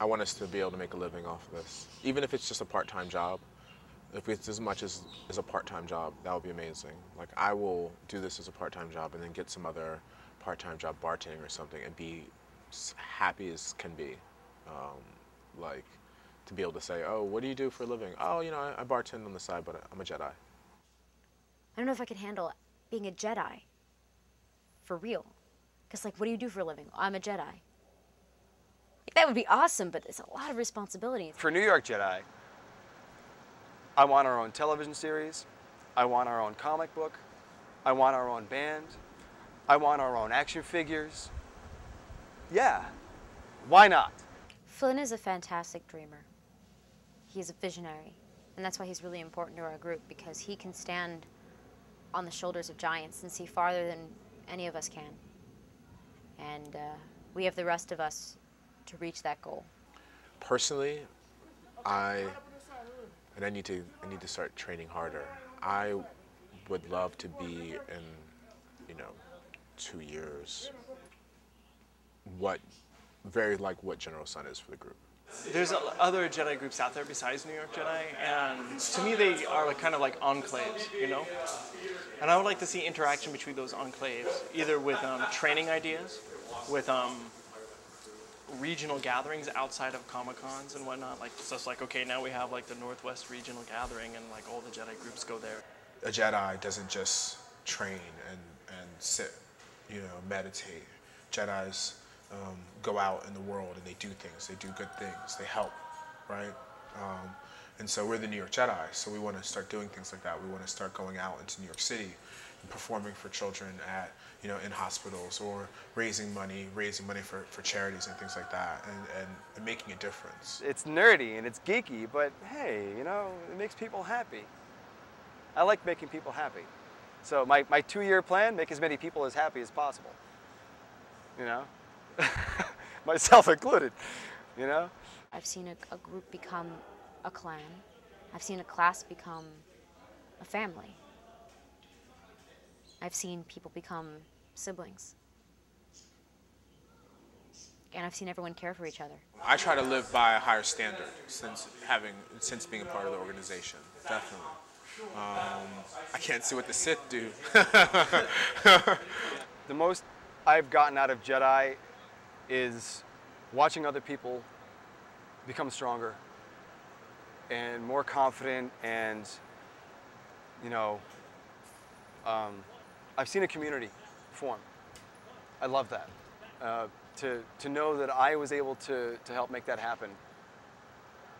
I want us to be able to make a living off of this. Even if it's just a part-time job, if it's as much as a part-time job, that would be amazing. Like, I will do this as a part-time job and then get some other part-time job bartending or something and be as happy as can be. Like, to be able to say, oh, what do you do for a living? Oh, you know, I bartend on the side, but I'm a Jedi. I don't know if I could handle being a Jedi for real. Because, like, what do you do for a living? I'm a Jedi. Like, that would be awesome, but it's a lot of responsibility. For New York Jedi, I want our own television series. I want our own comic book. I want our own band. I want our own action figures. Yeah, why not? Flynn is a fantastic dreamer. He's a visionary. And that's why he's really important to our group, because he can stand on the shoulders of giants and see farther than any of us can. And we have the rest of us to reach that goal. Personally, I need to start training harder. I would love to be in, 2 years, what General Sun is for the group. There's other Jedi groups out there besides New York Jedi, and to me they are kind of like enclaves, you know? And I would like to see interaction between those enclaves, either with training ideas, with regional gatherings outside of Comic-Cons and whatnot. Like, so it's like, okay, now we have like the Northwest Regional Gathering and like all the Jedi groups go there. A Jedi doesn't just train and sit, meditate. Jedis go out in the world and they do things, they do good things, they help, right? And so we're the New York Jedi, so we want to start doing things like that. We want to start going out into New York City and performing for children at, in hospitals, or raising money for charities and things like that, and making a difference. It's nerdy and it's geeky, but hey, it makes people happy. I like making people happy. So my 2-year plan, make as many people as happy as possible. Myself included, I've seen a group become a clan. I've seen a class become a family. I've seen people become siblings. And I've seen everyone care for each other. I try to live by a higher standard since being a part of the organization, definitely. I can't see what the Sith do. The most I've gotten out of Jedi is watching other people become stronger and more confident, and I've seen a community form. I love that. To know that I was able to help make that happen,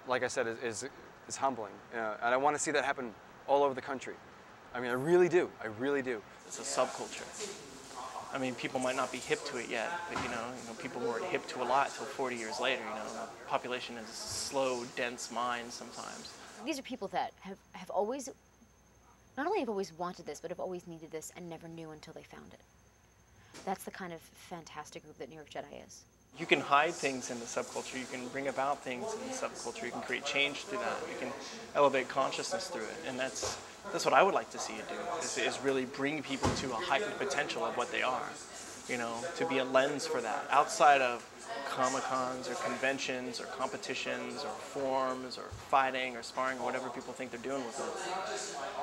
like I said, is humbling, and I want to see that happen all over the country. I mean, I really do. I really do. It's a subculture. I mean, people might not be hip to it yet, but people weren't hip to a lot until 40 years later. The population is a slow, dense mind sometimes. These are people that have always, not only have always wanted this, but have always needed this and never knew until they found it. That's the kind of fantastic group that New York Jedi is. You can hide things in the subculture, you can bring about things in the subculture, you can create change through that, you can elevate consciousness through it, and that's what I would like to see you do, is really bring people to a heightened potential of what they are, to be a lens for that, outside of Comic-Cons or conventions or competitions or forums or fighting or sparring or whatever people think they're doing with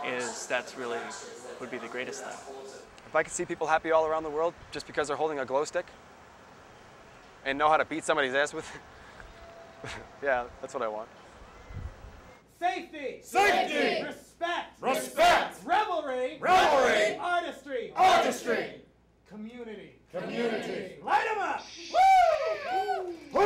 it, that's really would be the greatest thing. If I could see people happy all around the world just because they're holding a glow stick and know how to beat somebody's ass with, yeah, that's what I want. Safety! Safety! Respect! Respect! Revelry! Revelry! Artistry! Artistry! Community! Community! Light 'em up! Woo! Who